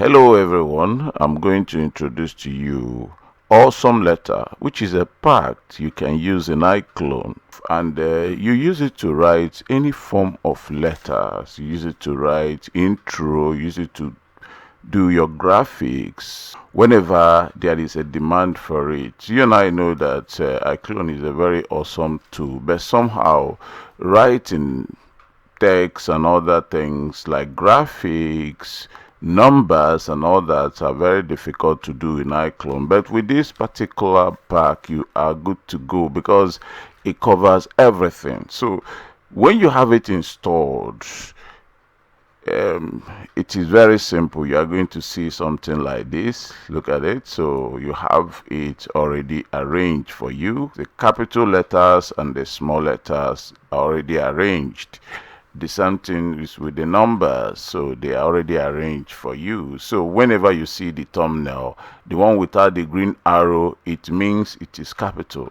Hello everyone, I'm going to introduce to you Awesome Letter, which is a pack you can use in Iclone, and you use it to write any form of letters. You use it to write intro, use it to do your graphics whenever there is a demand for it. You and I know that Iclone is a very awesome tool, but somehow writing text and other things like graphics, numbers and all that are very difficult to do in Iclone. But with this particular pack, you are good to go because it covers everything. So when you have it installed, it is very simple. You are going to see something like this. Look at it. So you have it already arranged for you. The capital letters and the small letters are already arranged. The same thing is with the numbers, so they are already arranged for you. So whenever you see the thumbnail, the one without the green arrow, it means it is capital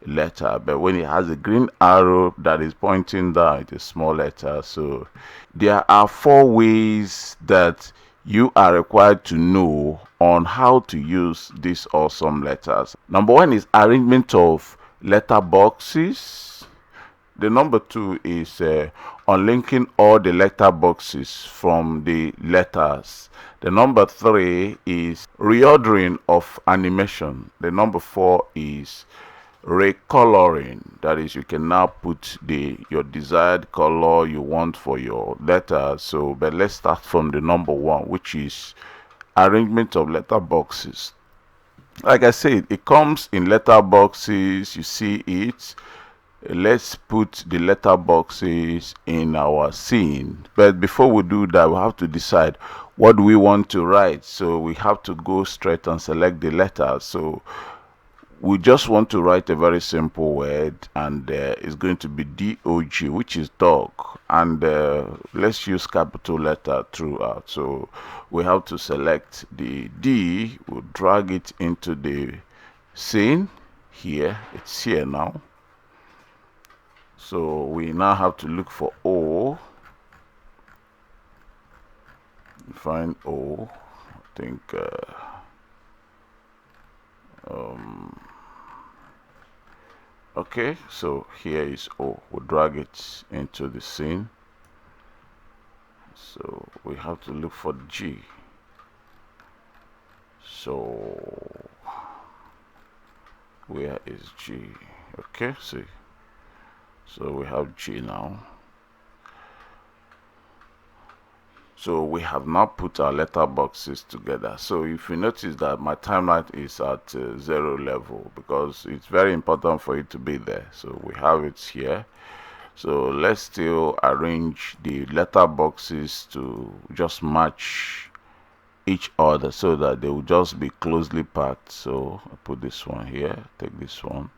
letter, but when it has a green arrow that is pointing down, it is small letter. So there are 4 ways that you are required to know on how to use these awesome letters. Number 1 is arrangement of letter boxes. The number 2 is unlinking all the letter boxes from the letters. The number 3 is reordering of animation. The number 4 is recoloring. That is, you can now put your desired color you want for your letters. So but let's start from the number 1, which is arrangement of letter boxes. Like I said, it comes in letter boxes. You see it. Let's put the letter boxes in our scene, but before we do that, we have to decide what do we want to write. So we have to go straight and select the letters. So we just want to write a very simple word, and it's going to be DOG, which is dog, and let's use capital letter throughout. So we have to select the D. We'll drag it into the scene. Here, it's here now. So we now have to look for O. Find O. I think okay, so here is O. We'll drag it into the scene. So we have to look for G. So where is G? Okay, see. So we have G now. So we have now put our letter boxes together. So if you notice that my timeline is at 0 level, because it's very important for it to be there. So we have it here. So let's still arrange the letter boxes to just match each other so that they will just be closely packed. So I put this one here, take this one,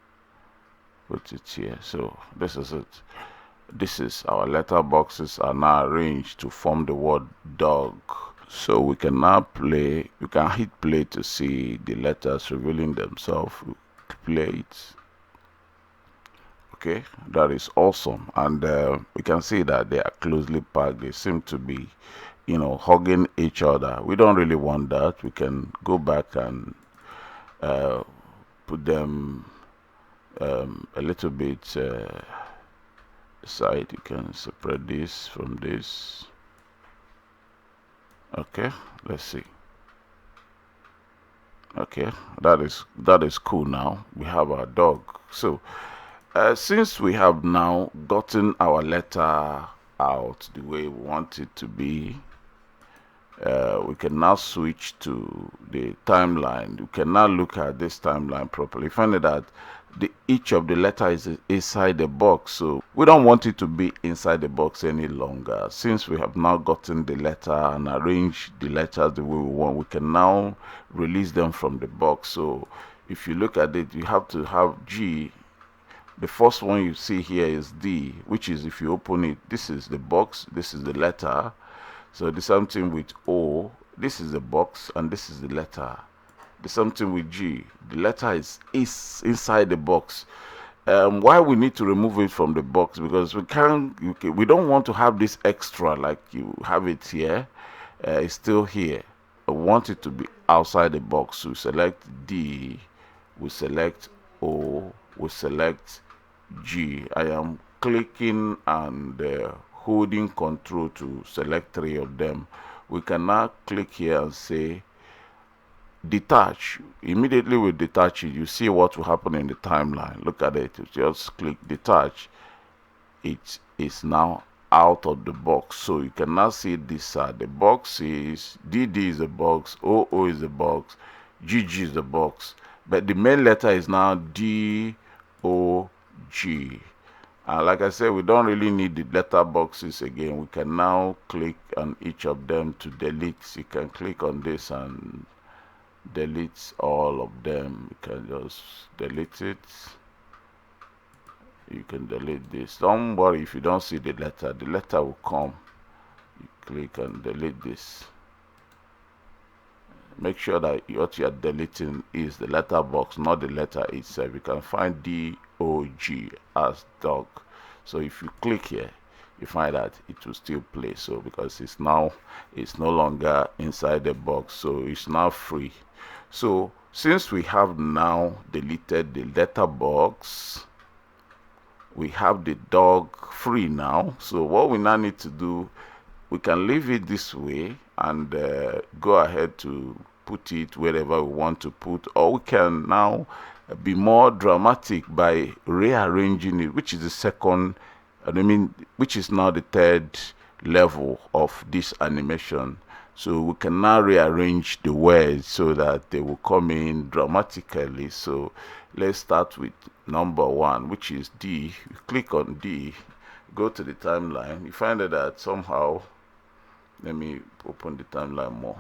put it here. So this is it. This is our letter boxes are now arranged to form the word dog. So we can now play. You can hit play to see the letters revealing themselves. Play it. Okay, that is awesome, and we can see that they are closely packed. They seem to be, hugging each other. We don't really want that. We can go back and put them a little bit aside. You can separate this from this. Okay, let's see. Okay, that is cool. Now we have our dog. So since we have now gotten our letter out the way we want it to be, we can now switch to the timeline. You can now look at this timeline properly. Find that each of the letters is inside the box, so we don't want it to be inside the box any longer. Since we have now gotten the letter and arranged the letters the way we want, we can now release them from the box. So if you look at it, you have to have G. The first one you see here is D, which is, if you open it, this is the box, this is the letter. So the same thing with O, this is the box and this is the letter. The same thing with G, the letter is inside the box. Why we need to remove it from the box? Because we don't want to have this extra like you have it here. It's still here. want it to be outside the box. We select D, we select O, we select G. I am clicking and holding control to select 3 of them. We can now click here and say detach. Immediately we detach it, you see what will happen in the timeline. Look at it. You just click detach. It is now out of the box, so you can now see this side. The box is DD is a box, OO is a box, GG is the box, but the main letter is now DOG. And like I said, we don't really need the letter boxes again. We can now click on each of them to delete. You can click on this and delete all of them. You can just delete it. You can delete this. Don't worry if you don't see the letter will come. You click and delete this. Make sure that what you are deleting is the letter box, not the letter itself. You can find DOG as dog. So if you click here, you find that it will still play. So because it's no longer inside the box, so it's now free. So since we have now deleted the letter box, we have the dog free now. So what we now need to do, we can leave it this way and go ahead to put it wherever we want to put, or we can now be more dramatic by rearranging it, which is the second, which is now the third level of this animation. So we can now rearrange the words so that they will come in dramatically. So let's start with number 1, which is D. You click on D, go to the timeline. You find that somehow, let me open the timeline more.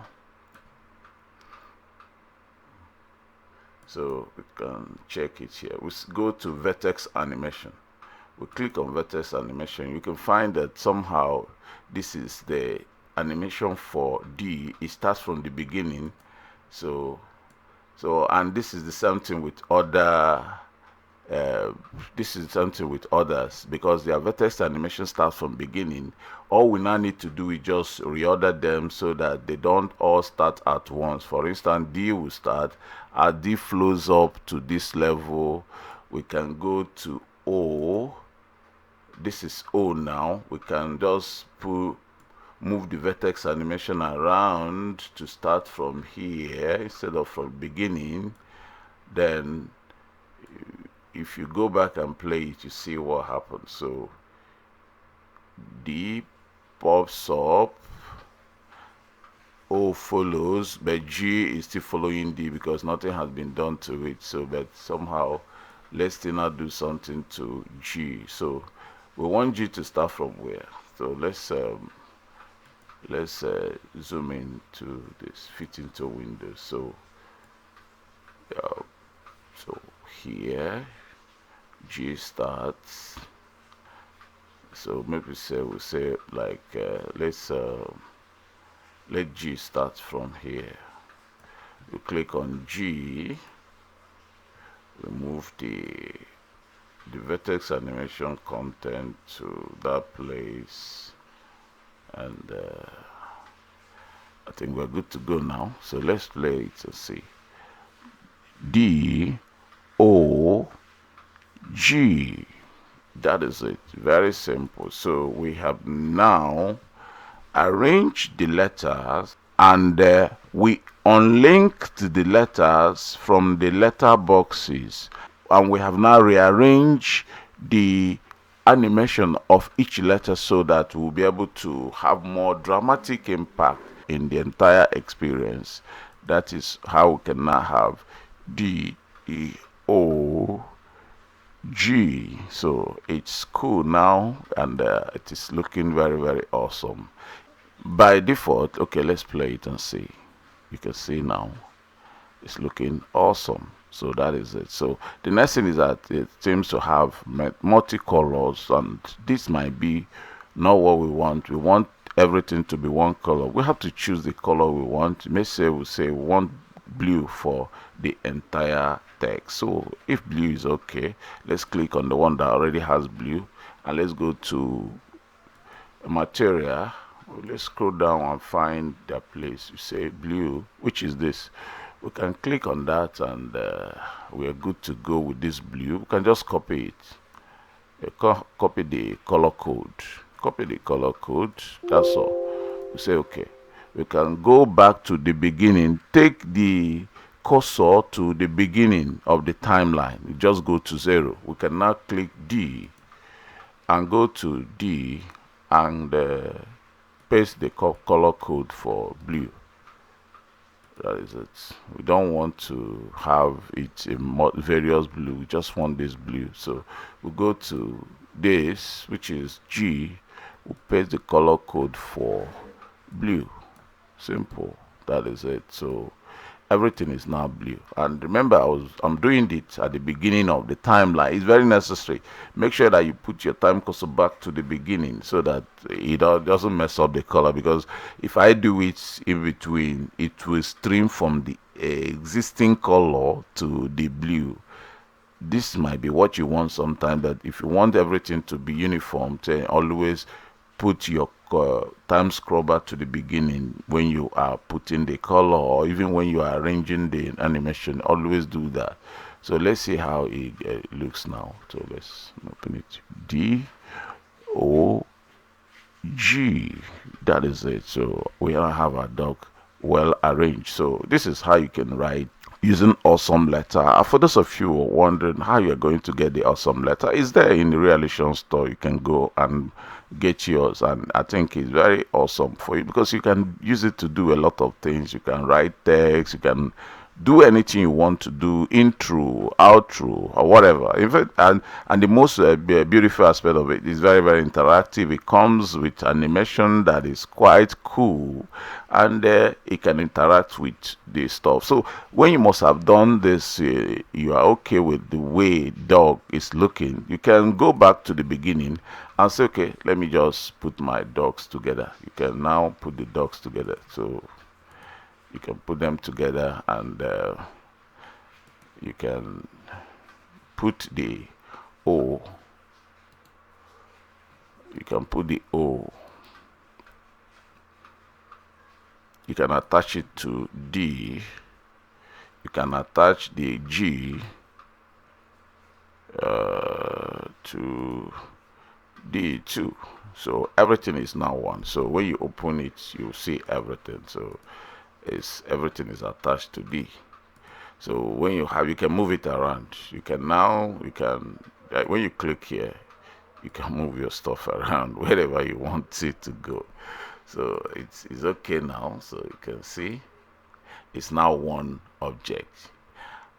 So we can check it here. We go to vertex animation. We click on vertex animation. You can find that somehow this is the animation for D. It starts from the beginning. So and this is the same thing with other others, because their vertex animation starts from beginning. All we now need to do is just reorder them so that they don't all start at once. For instance, D will start as D flows up to this level. We can go to O. This is O now. We can just move the vertex animation around to start from here instead of from beginning. Then if you go back and play it, you see what happens. So D pops up, O follows, but G is still following D because nothing has been done to it. So but somehow let's still not do something to G. So we want G to start from where? So let's zoom into this, fit into Windows. So so here G starts. So maybe we'll say like let G start from here. You click on G, we move the vertex animation content to that place, and I think we're good to go now. So let's play it and see. D O G. That is it. Very simple. So we have now arranged the letters, and we unlinked the letters from the letter boxes, and we have now rearranged the animation of each letter so that we'll be able to have more dramatic impact in the entire experience. That is how we can now have D E O G. So it's cool now, and it is looking very, very awesome. By default, okay, let's play it and see. You can see now it's looking awesome. So that is it. So the next thing is that it seems to have multicolors, and this might be not what we want. We want everything to be one color. We have to choose the color we want. May say we say we want blue for the entire text. So if blue is okay, let's click on the one that already has blue, and let's go to material. let's scroll down and find the place. You say blue, which is this. We can click on that, and we are good to go with this blue. We can just copy it. Copy the color code. Copy the color code. That's all. We say okay. We can go back to the beginning. Take the cursor to the beginning of the timeline. We just go to 0. We can now click D and go to D and paste the color code for blue. That is it. We don't want to have it in various blue. We just want this blue. So we go to this, which is G. We paste the color code for blue. Simple. That is it. So everything is now blue. And remember, I'm doing it at the beginning of the timeline. It's very necessary. Make sure that you put your time cursor back to the beginning so that it doesn't mess up the color, because if I do it in between, it will stream from the existing color to the blue. This might be what you want sometimes, but if you want everything to be uniform, then always put your time scrubber to the beginning when you are putting the color, or even when you are arranging the animation. Always do that. So let's see how it looks now. So let's open it. D O G. That is it. So we now have our dog well arranged. So this is how you can write using awesome letter. For those of you wondering how you're going to get the awesome letter, is there in the Realization store. You can go and get yours, and I think it's very awesome for you because you can use it to do a lot of things. You can write text, you can do anything you want to do, intro, outro, or whatever. In fact, and the most beautiful aspect of it is very, very interactive. It comes with animation that is quite cool, and it can interact with the stuff. So when you must have done this, you are okay with the way dog is looking, you can go back to the beginning and say, okay, let me just put my dogs together. You can now put the dogs together. So you can put them together, and you can put the O. You can put the O. You can attach it to D. You can attach the G to D too. So everything is now one. So when you open it, you see everything. So everything is attached to D. So when you can move it around. You can when you click here, you can move your stuff around wherever you want it to go. So it's okay now. So you can see it's now one object.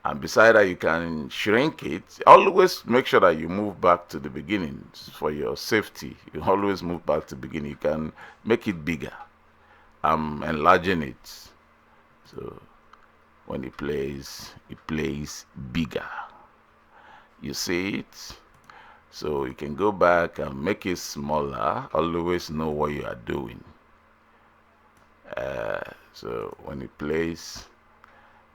And beside that, you can shrink it. Always make sure that you move back to the beginning for your safety. You always move back to the beginning. You can make it bigger. I'm enlarging it. So when it plays bigger. You see it? So you can go back and make it smaller. Always know what you are doing. So when it plays,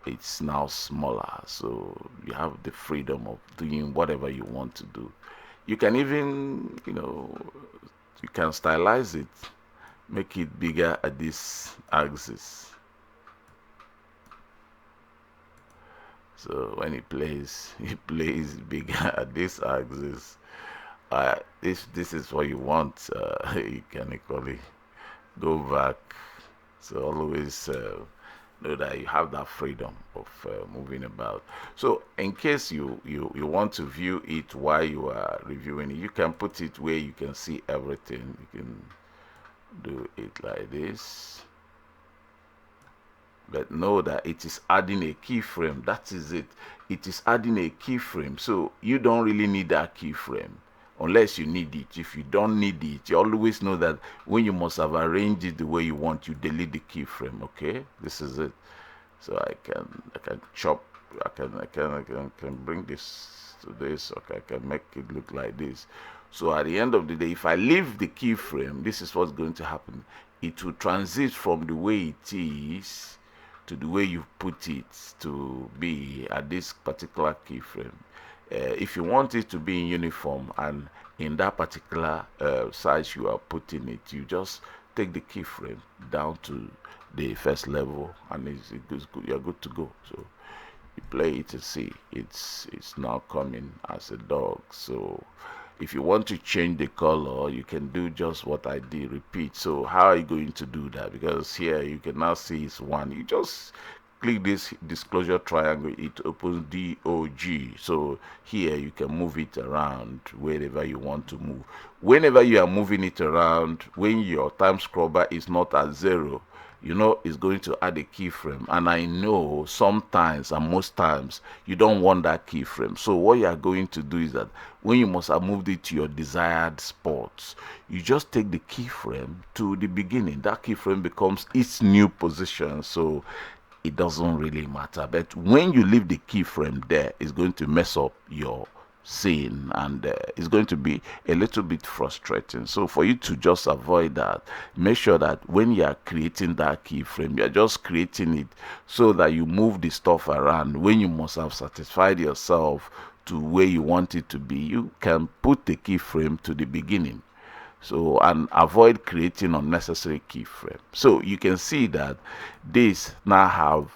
it's now smaller. So you have the freedom of doing whatever you want to do. You can even, you can stylize it, make it bigger at this axis. So when it plays bigger at this axis. This is what you want. You can equally go back. So always know that you have that freedom of moving about. So in case you want to view it while you are reviewing it, you can put it where you can see everything. You can do it like this. But know that it is adding a keyframe. That is it. It is adding a keyframe. So you don't really need that keyframe unless you need it. If you don't need it, you always know that when you must have arranged it the way you want, you delete the keyframe. Okay, this is it. So I can chop. I can bring this to this. Okay, I can make it look like this. So at the end of the day, if I leave the keyframe, this is what's going to happen. It will transit from the way it is to the way you put it to be at this particular keyframe. If you want it to be in uniform and in that particular size you are putting it, you just take the keyframe down to the first level, and you're good to go. So you play it to see it's now coming as a dog. So if you want to change the color, you can do just what I did, repeat. So how are you going to do that? Because here you can now see it's one. You just click this disclosure triangle, it opens DOG. So here you can move it around wherever you want to move. Whenever you are moving it around, when your time scrubber is not at 0, you know it's going to add a keyframe. And I know sometimes and most times you don't want that keyframe. So what you are going to do is that when you must have moved it to your desired spots, you just take the keyframe to the beginning. That keyframe becomes its new position. So it doesn't really matter. But when you leave the keyframe there, it's going to mess up your scene, and it's going to be a little bit frustrating. So for you to just avoid that, make sure that when you are creating that keyframe, you are just creating it so that you move the stuff around. When you must have satisfied yourself to where you want it to be, you can put the keyframe to the beginning. So, and avoid creating unnecessary keyframe. So you can see that this now have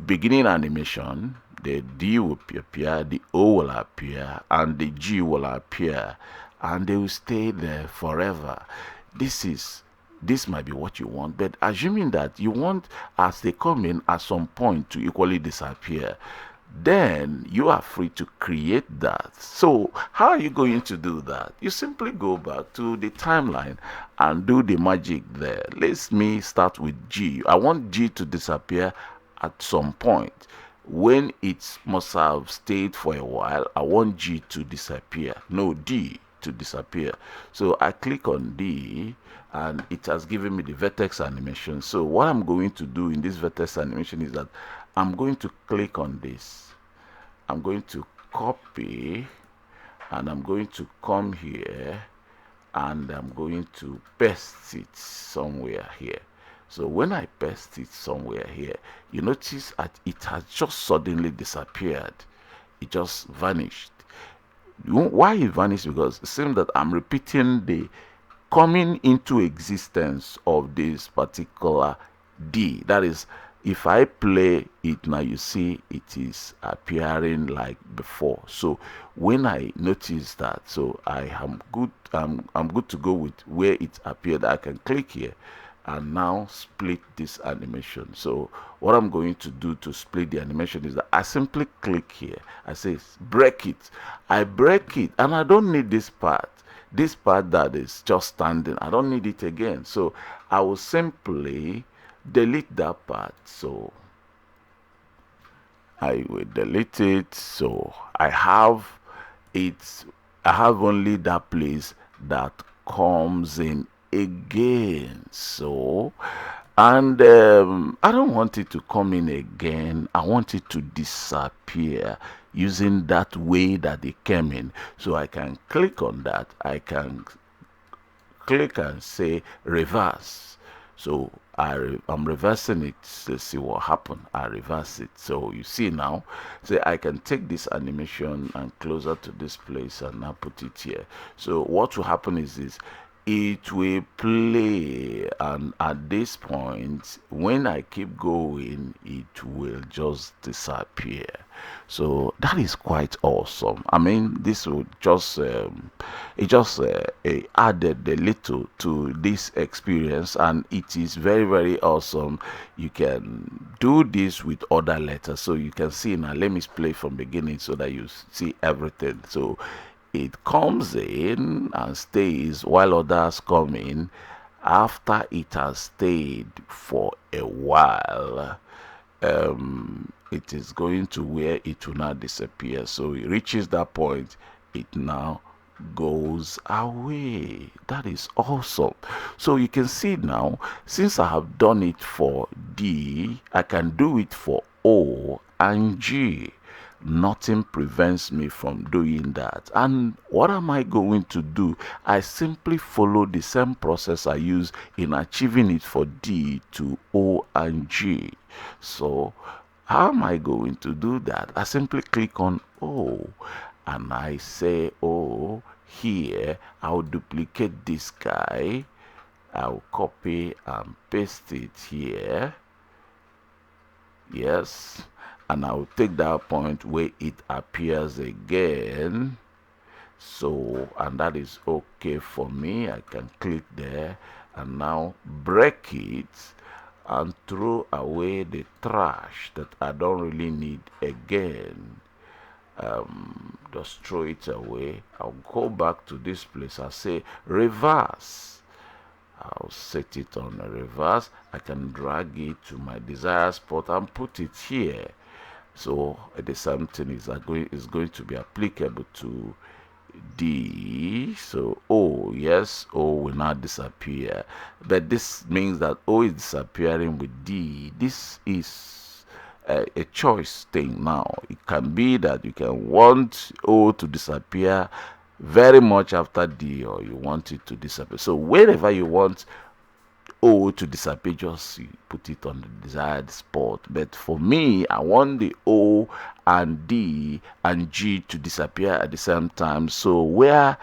beginning animation. The D will appear, the O will appear, and the G will appear, and they will stay there forever. This might be what you want, but assuming that you want, as they come in, at some point to equally disappear, then you are free to create that. So how are you going to do that? You simply go back to the timeline and do the magic there. Let me start with G. I want G to disappear at some point. When it must have stayed for a while, I want G to disappear. No, D to disappear. So I click on D, and it has given me the vertex animation. So what I'm going to do in this vertex animation is that I'm going to click on this. I'm going to copy, and I'm going to come here, and I'm going to paste it somewhere here. So when I paste it somewhere here, you notice that it has just suddenly disappeared. It just vanished. Why it vanished? Because it seems that I'm repeating the coming into existence of this particular D. That is, if I play it now, you see it is appearing like before. So when I notice that, so I am good, I'm good to go with where it appeared. I can click here and now split this animation. So what I'm going to do to split the animation is that I simply click here. I say break it. I break it, and I don't need this part. This part that is just standing, I don't need it again. So I will simply delete that part. So I will delete it. So I have it. I have only that place that comes in again. So, and I don't want it to come in again. I want it to disappear using that way that it came in. So I can click on that. I can click and say reverse. So I'm reversing it to see what happened. I reverse it. So you see now, say I can take this animation and closer to this place and now put it here. So what will happen is this. It will play, and at this point, when I keep going, it will just disappear. So that is quite awesome. I mean, this will just added a little to this experience, and it is very, very awesome. You can do this with other letters. So you can see now. Let me play from beginning so that you see everything. So it comes in and stays while others come in. After it has stayed for a while, it is going to where it will now disappear. So it reaches that point, it now goes away. That is awesome. So you can see now, since I have done it for D, I can do it for O and G. Nothing prevents me from doing that. And what am I going to do? I simply follow the same process I use in achieving it for D to O and G. So how am I going to do that? I simply click on O, and I say, oh, here I'll duplicate this guy, I'll copy and paste it here. Yes, and I'll take that point where it appears again. So, and that is okay for me. I can click there and now break it and throw away the trash that I don't really need again. Just throw it away. I'll go back to this place. I'll say reverse. I'll set it on a reverse. I can drag it to my desired spot and put it here. So the same thing is going to be applicable to D. So O, yes, O will not disappear. But this means that O is disappearing with D. This is a choice thing now. It can be that you can want O to disappear very much after D, or you want it to disappear. So wherever you want O to disappear, just put it on the desired spot. But for me, I want the O and D and G to disappear at the same time. So where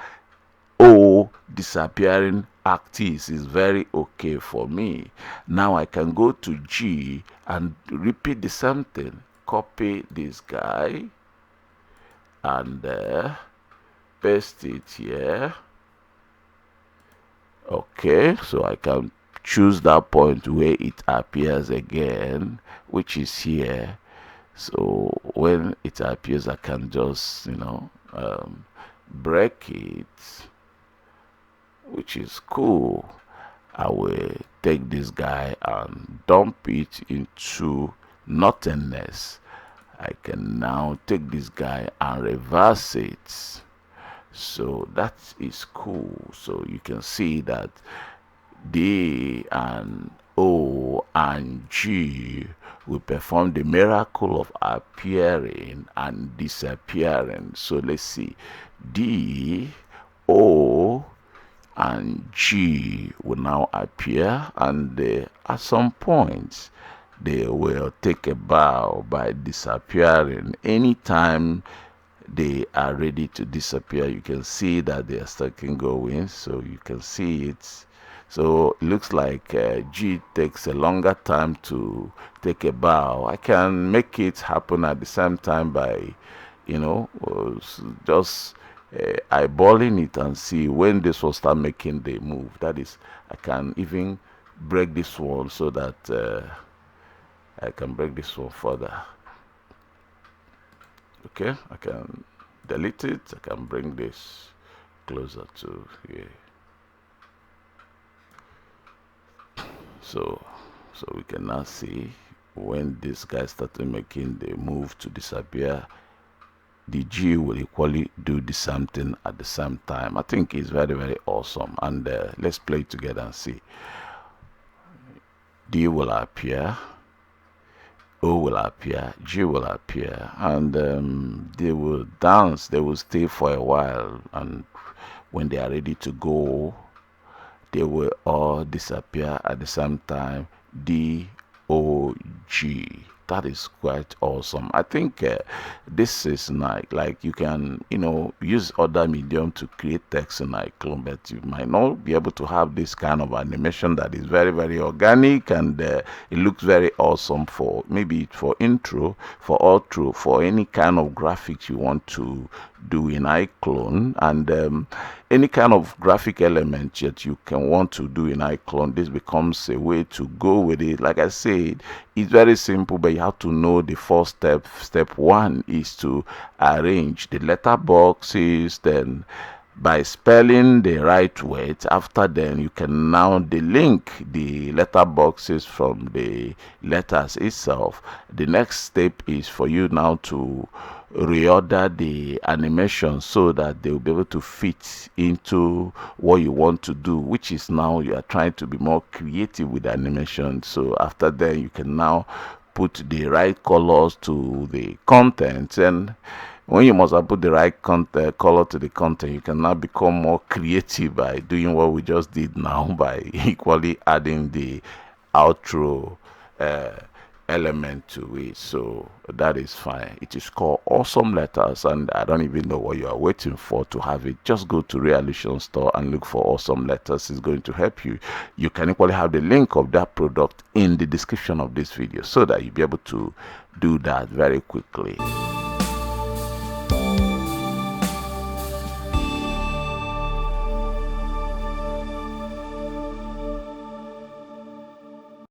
O disappearing act is very okay for me. Now I can go to G and repeat the same thing. Copy this guy and paste it here. Okay, so I can choose that point where it appears again, which is here. So when it appears, I can just break it, which is cool. I will take this guy and dump it into nothingness. I can now take this guy and reverse it. So that is cool. So you can see that D and O and G will perform the miracle of appearing and disappearing. So let's see. D, O, and G will now appear, and at some point they will take a bow by disappearing. Anytime they are ready to disappear, you can see that they are starting going. So you can see it. So it looks like G takes a longer time to take a bow. I can make it happen at the same time by, just eyeballing it and see when this will start making the move. That is, I can even break this one so that I can break this one further. Okay, I can delete it. I can bring this closer to here. So we can now see when this guy started making the move to disappear, the G will equally do the same thing at the same time. I think it's very, very awesome. And let's play it together and see. D will appear, O will appear, G will appear, and they will dance. They will stay for a while, and when they are ready to go, they will all disappear at the same time. D, O, G. That is quite awesome. I think this is like you can use other medium to create text in Iclone, but you might not be able to have this kind of animation that is very, very organic, and it looks very awesome for maybe for intro, for outro, for any kind of graphics you want to do in Iclone, and any kind of graphic element that you can want to do in Iclone. This becomes a way to go with it. Like I said, it's very simple, but you have to know the first step. Step one is to arrange the letter boxes, then by spelling the right words. After then, you can now delink the letter boxes from the letters itself. The next step is for you now to reorder the animation so that they will be able to fit into what you want to do, which is now you are trying to be more creative with animation. So after that, you can now put the right colors to the content, and when you must have put the right color to the content, you can now become more creative by doing what we just did now by equally adding the outro element to it, so that is fine. It is called Awesome Letters, and I don't even know what you are waiting for to have it. Just go to Realization Store and look for Awesome Letters. It's going to help you. You can equally have the link of that product in the description of this video so that you'll be able to do that very quickly.